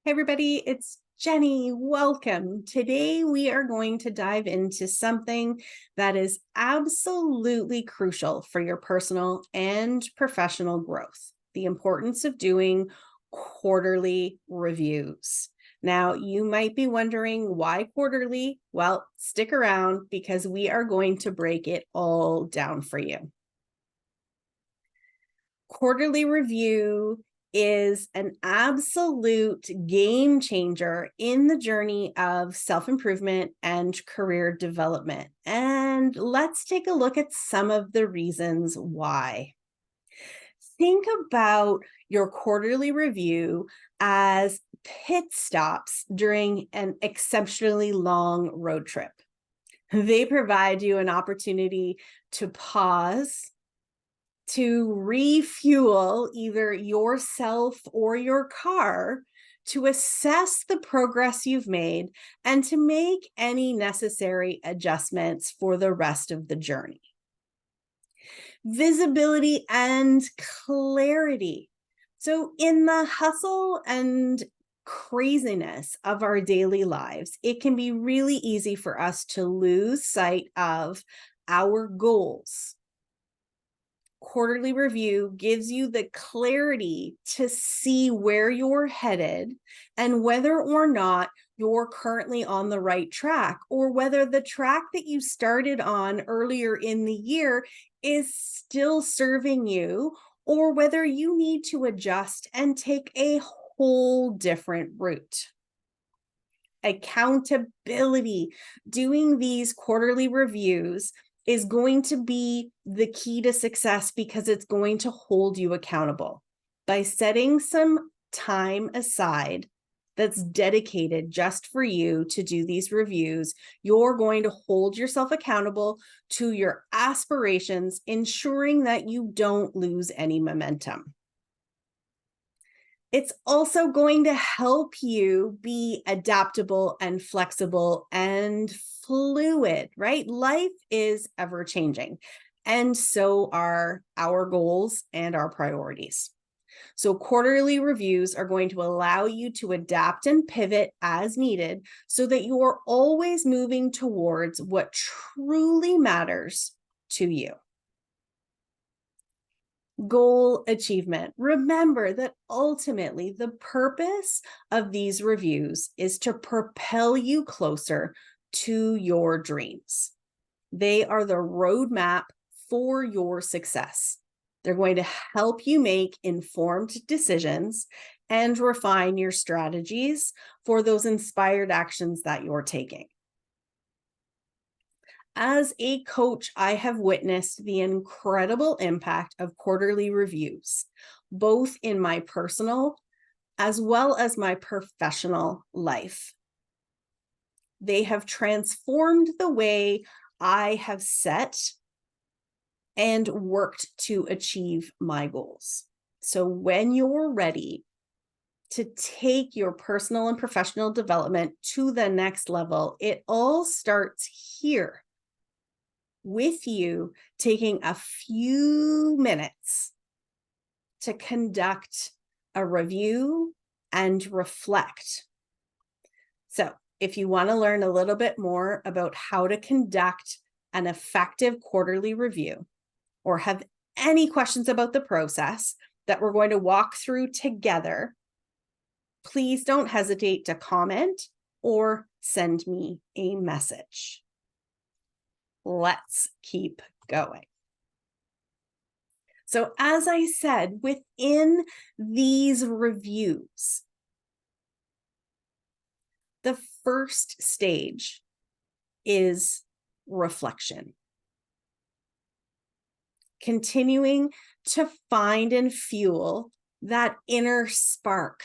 Hey everybody, it's Jenny. Welcome. Today we are going to dive into something that is absolutely crucial for your personal and professional growth: the importance of doing quarterly reviews. Now, you might be wondering why quarterly? Well, stick around because we are going to break it all down for you. Quarterly review is an absolute game changer in the journey of self-improvement and career development. And let's take a look at some of the reasons why. Think about your quarterly review as pit stops during an exceptionally long road trip. They provide you an opportunity to pause, to refuel either yourself or your car, to assess the progress you've made, and to make any necessary adjustments for the rest of the journey. Visibility and clarity. So, in the hustle and craziness of our daily lives, it can be really easy for us to lose sight of our goals. Quarterly review gives you the clarity to see where you're headed and whether or not you're currently on the right track, or whether the track that you started on earlier in the year is still serving you, or whether you need to adjust and take a whole different route. Accountability. Doing these quarterly reviews is going to be the key to success because it's going to hold you accountable. By setting some time aside that's dedicated just for you to do these reviews, you're going to hold yourself accountable to your aspirations, ensuring that you don't lose any momentum. It's also going to help you be adaptable and flexible and fluid, right? Life is ever changing, and so are our goals and our priorities. So quarterly reviews are going to allow you to adapt and pivot as needed so that you're always moving towards what truly matters to you. Goal achievement. Remember that ultimately the purpose of these reviews is to propel you closer to your dreams. They are the roadmap for your success. They're going to help you make informed decisions and refine your strategies for those inspired actions that you're taking. As a coach, I have witnessed the incredible impact of quarterly reviews, both in my personal as well as my professional life. They have transformed the way I have set and worked to achieve my goals. So when you're ready to take your personal and professional development to the next level, it all starts here, with you taking a few minutes to conduct a review and reflect. So, if you want to learn a little bit more about how to conduct an effective quarterly review, or have any questions about the process that we're going to walk through together, please don't hesitate to comment or send me a message. Let's keep going. So, as I said, within these reviews, the first stage is reflection. Continuing to find and fuel that inner spark,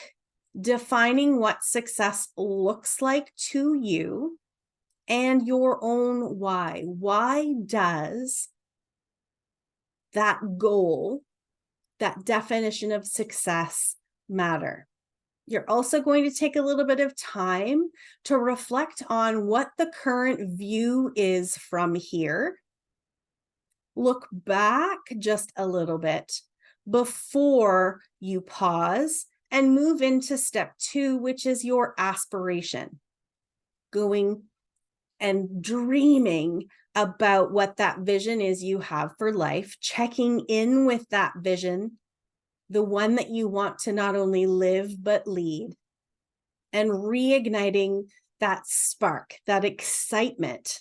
defining what success looks like to you and your own why. Why does that goal, that definition of success, matter? You're also going to take a little bit of time to reflect on what the current view is from here. Look back just a little bit before you pause and move into step 2, which is your aspiration. Going and dreaming about what that vision is you have for life, checking in with that vision, the one that you want to not only live but lead, and reigniting that spark, that excitement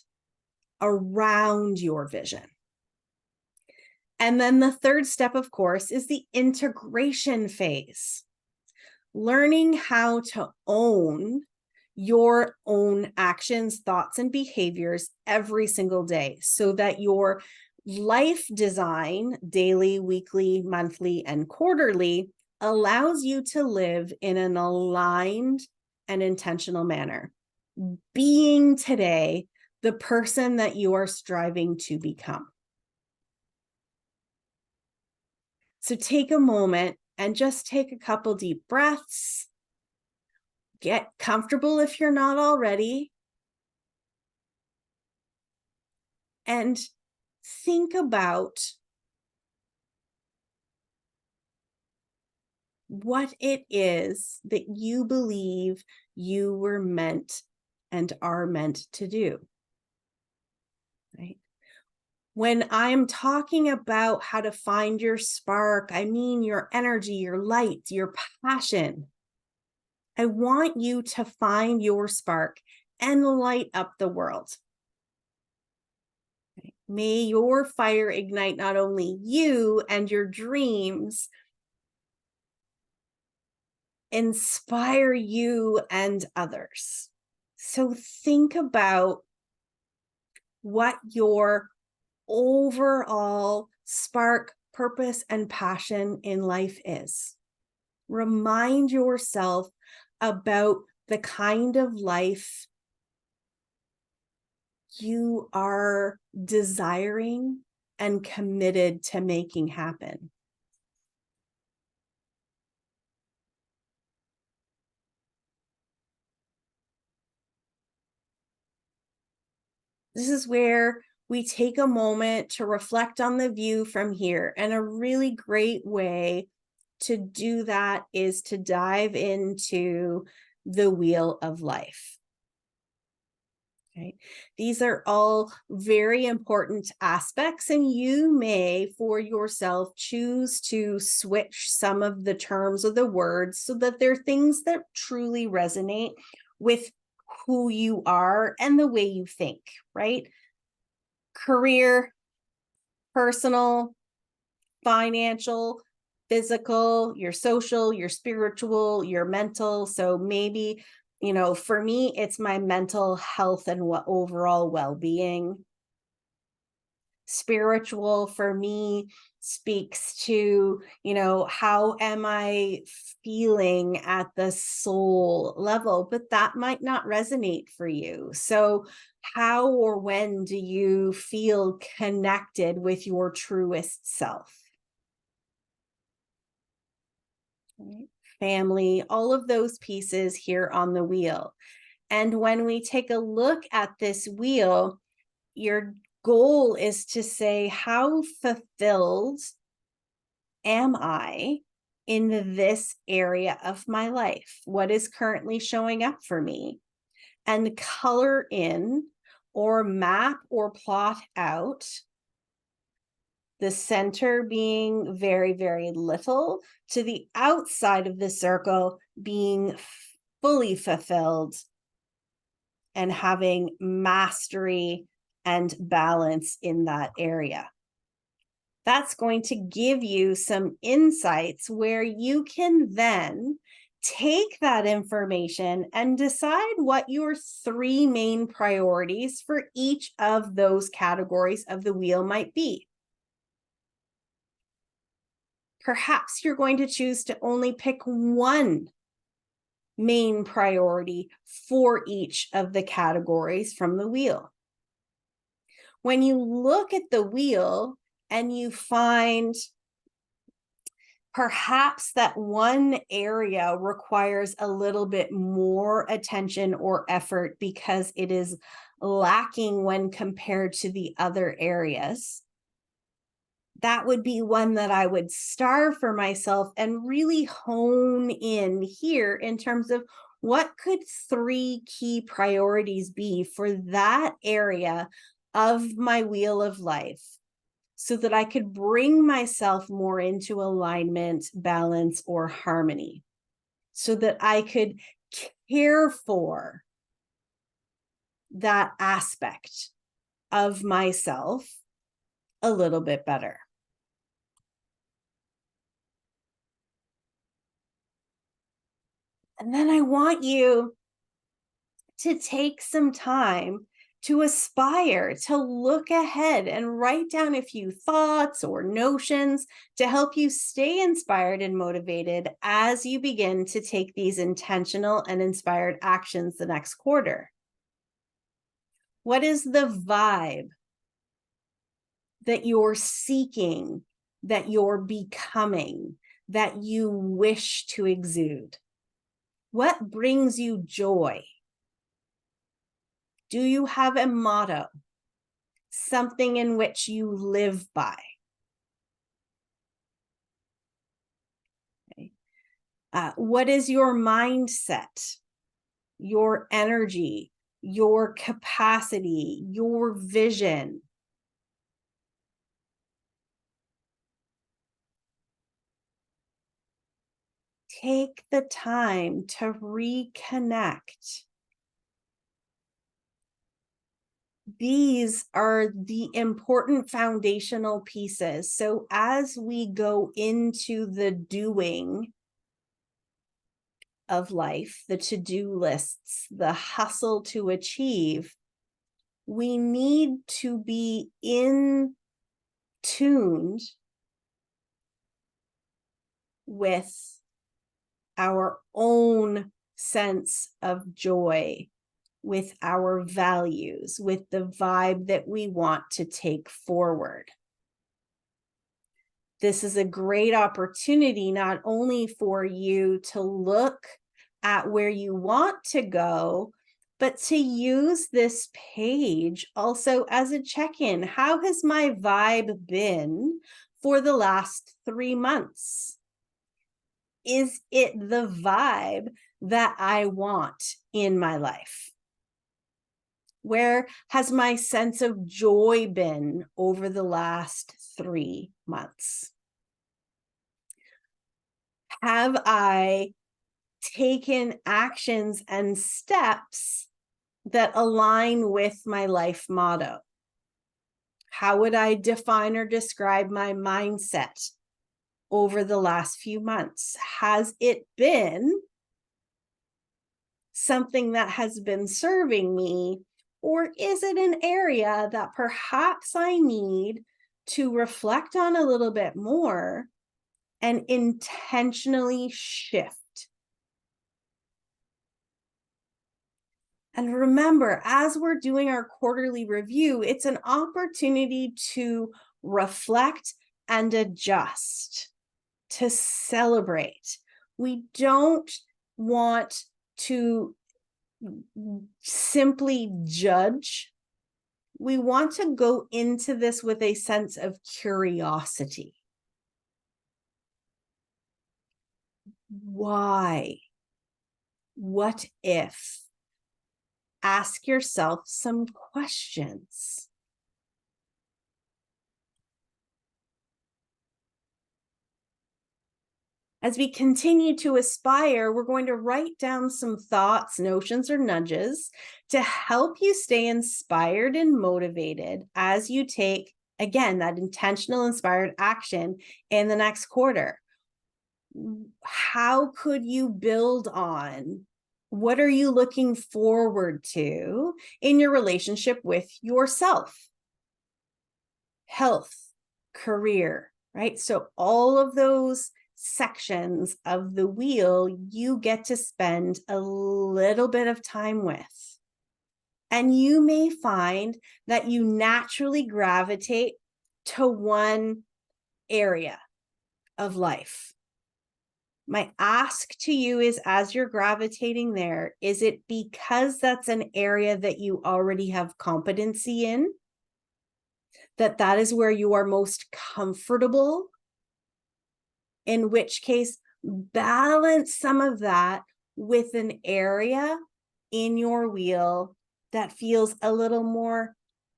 around your vision. And then the third step, of course, is the integration phase. Learning how to own your own actions, thoughts, and behaviors every single day so that your life design, daily, weekly, monthly, and quarterly, allows you to live in an aligned and intentional manner, being today the person that you are striving to become. So take a moment and just take a couple deep breaths. Get comfortable if you're not already. And think about what it is that you believe you were meant and are meant to do. Right? When I'm talking about how to find your spark, I mean your energy, your light, your passion. I want you to find your spark and light up the world. May your fire ignite not only you and your dreams, inspire you and others. So think about what your overall spark, purpose, and passion in life is. Remind yourself about the kind of life you are desiring and committed to making happen. This is where we take a moment to reflect on the view from here. And a really great way to do that is to dive into the wheel of life. Okay. These are all very important aspects, and you may for yourself choose to switch some of the terms of the words so that they're things that truly resonate with who you are and the way you think, right? Career, personal, financial, physical, your social, your spiritual, your mental. So maybe, for me, it's my mental health and overall well-being. Spiritual for me speaks to, how am I feeling at the soul level, but that might not resonate for you. So how or when do you feel connected with your truest self? Right? Family, all of those pieces here on the wheel. And when we take a look at this wheel, your goal is to say, how fulfilled am I in this area of my life? What is currently showing up for me? And color in or map or plot out the center being very, very little to the outside of the circle being fully fulfilled and having mastery and balance in that area. That's going to give you some insights where you can then take that information and decide what your 3 main priorities for each of those categories of the wheel might be. Perhaps you're going to choose to only pick one main priority for each of the categories from the wheel. When you look at the wheel and you find perhaps that one area requires a little bit more attention or effort because it is lacking when compared to the other areas, that would be one that I would starve for myself and really hone in here in terms of what could 3 key priorities be for that area of my wheel of life so that I could bring myself more into alignment, balance, or harmony, so that I could care for that aspect of myself a little bit better. And then I want you to take some time to aspire, to look ahead and write down a few thoughts or notions to help you stay inspired and motivated as you begin to take these intentional and inspired actions the next quarter. What is the vibe that you're seeking, that you're becoming, that you wish to exude? What brings you joy? Do you have a motto, something in which you live by? Okay. What is your mindset, your energy, your capacity, your vision? Take the time to reconnect. These are the important foundational pieces. So as we go into the doing of life, the to-do lists, the hustle to achieve, we need to be tuned with our own sense of joy, with our values, with the vibe that we want to take forward. This is a great opportunity not only for you to look at where you want to go, but to use this page also as a check-in. How has my vibe been for the last 3 months? Is it the vibe that I want in my life? Where has my sense of joy been over the last 3 months? Have I taken actions and steps that align with my life motto? How would I define or describe my mindset over the last few months? Has it been something that has been serving me, or is it an area that perhaps I need to reflect on a little bit more and intentionally shift? And remember, as we're doing our quarterly review, it's an opportunity to reflect and adjust, to celebrate. We don't want to simply judge. We want to go into this with a sense of curiosity. Why? What if? Ask yourself some questions. As we continue to aspire, we're going to write down some thoughts, notions, or nudges to help you stay inspired and motivated as you take, again, that intentional, inspired action in the next quarter. How could you build on? What are you looking forward to in your relationship with yourself? Health, career, right? So all of those sections of the wheel you get to spend a little bit of time with. And you may find that you naturally gravitate to one area of life. My ask to you is, as you're gravitating there, is it because that's an area that you already have competency in? that is where you are most comfortable, in which case balance some of that with an area in your wheel that feels a little more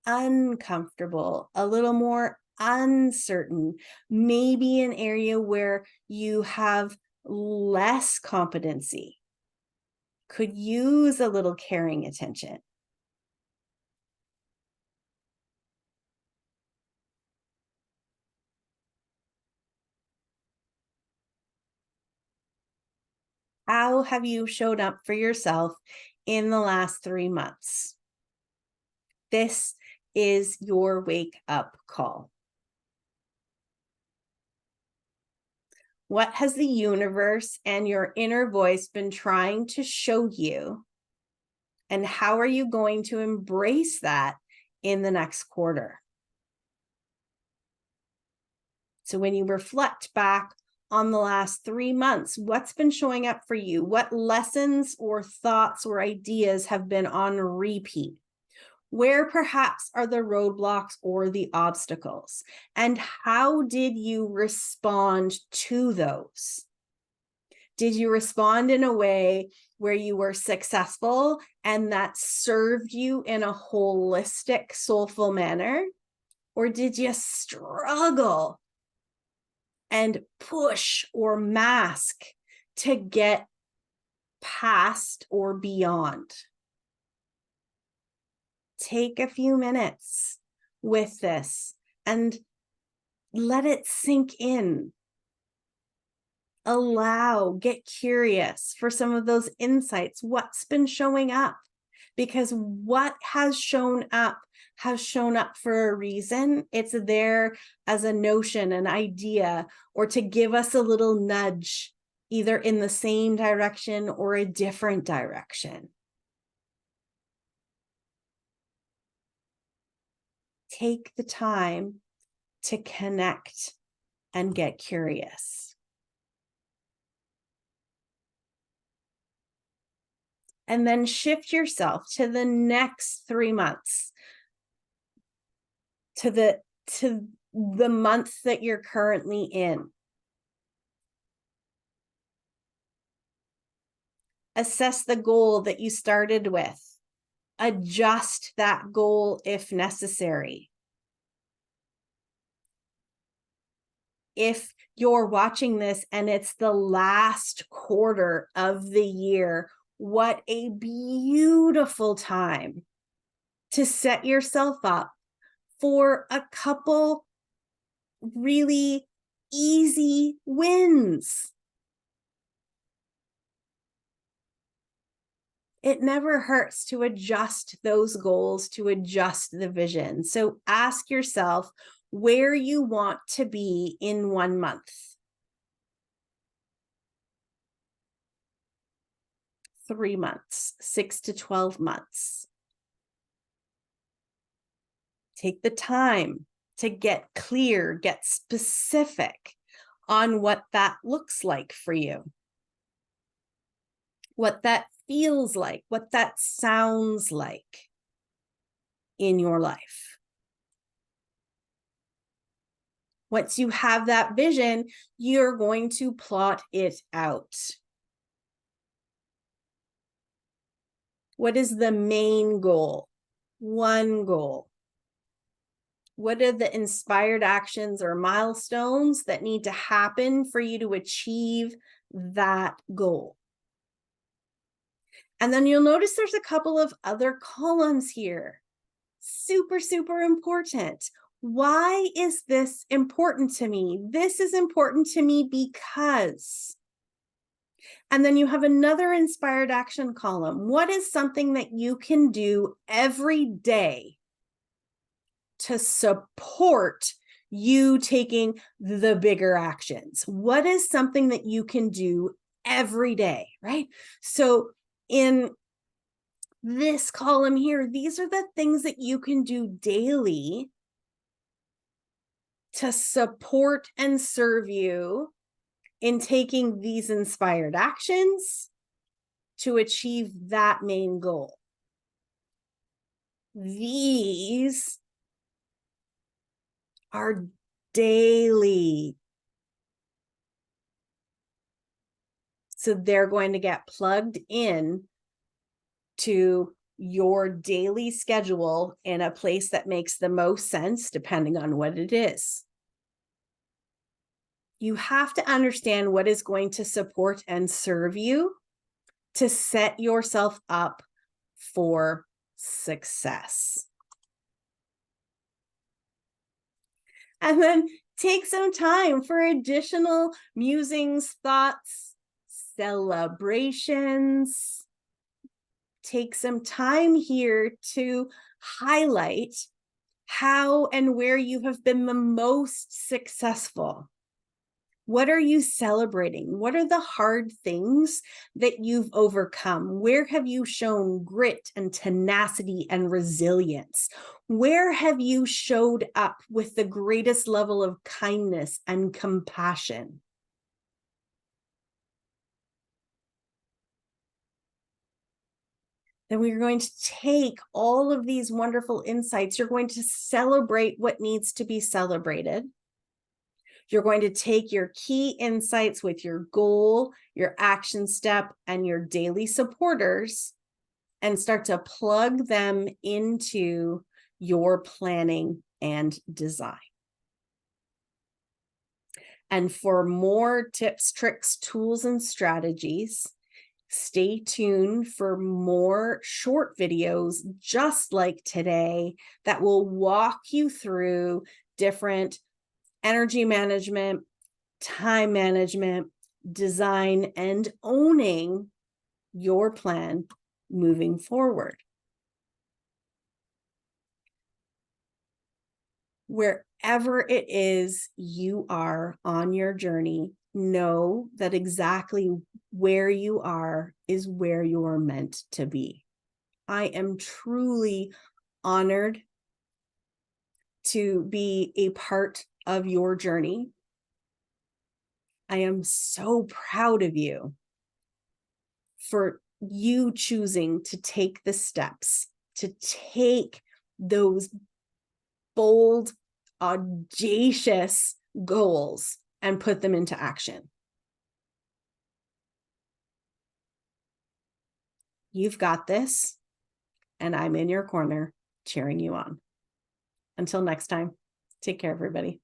uncomfortable, a little more uncertain, maybe an area where you have less competency, could use a little caring attention. How have you shown up for yourself in the last 3 months? This is your wake up call. What has the universe and your inner voice been trying to show you? And how are you going to embrace that in the next quarter? So when you reflect back on the last 3 months, what's been showing up for you? What lessons or thoughts or ideas have been on repeat? Where perhaps are the roadblocks or the obstacles? And how did you respond to those? Did you respond in a way where you were successful and that served you in a holistic, soulful manner? Or did you struggle and push or mask to get past or beyond? Take a few minutes with this and let it sink in. Get curious for some of those insights. What's been showing up? Because what has shown up for a reason. It's there as a notion, an idea, or to give us a little nudge, either in the same direction or a different direction. Take the time to connect and get curious. And then shift yourself to the next 3 months, to the month that you're currently in. Assess the goal that you started with. Adjust that goal if necessary. If you're watching this and it's the last quarter of the year, what a beautiful time to set yourself up for a couple really easy wins. It never hurts to adjust those goals, to adjust the vision. So ask yourself where you want to be in 1 month. 3 months, 6 to 12 months. Take the time to get clear, get specific on what that looks like for you, what that feels like, what that sounds like in your life. Once you have that vision, you're going to plot it out. What is the main goal? One goal. What are the inspired actions or milestones that need to happen for you to achieve that goal? And then you'll notice there's a couple of other columns here. Super, super important. Why is this important to me? This is important to me because. And then you have another inspired action column. What is something that you can do every day to support you taking the bigger actions? What is something that you can do every day, right? So in this column here, these are the things that you can do daily to support and serve you in taking these inspired actions to achieve that main goal. These are daily. So they're going to get plugged in to your daily schedule in a place that makes the most sense, depending on what it is. You have to understand what is going to support and serve you to set yourself up for success. And then take some time for additional musings, thoughts, celebrations. Take some time here to highlight how and where you have been the most successful. What are you celebrating? What are the hard things that you've overcome? Where have you shown grit and tenacity and resilience? Where have you showed up with the greatest level of kindness and compassion? Then we're going to take all of these wonderful insights. You're going to celebrate what needs to be celebrated. You're going to take your key insights with your goal, your action step, and your daily supporters and start to plug them into your planning and design. And for more tips, tricks, tools, and strategies, stay tuned for more short videos just like today that will walk you through different energy management, time management, design, and owning your plan moving forward. Wherever it is you are on your journey, know that exactly where you are is where you're meant to be. I am truly honored to be a part of your journey. I am so proud of you for you choosing to take the steps, to take those bold, audacious goals and put them into action. You've got this, and I'm in your corner cheering you on. Until next time, take care, everybody.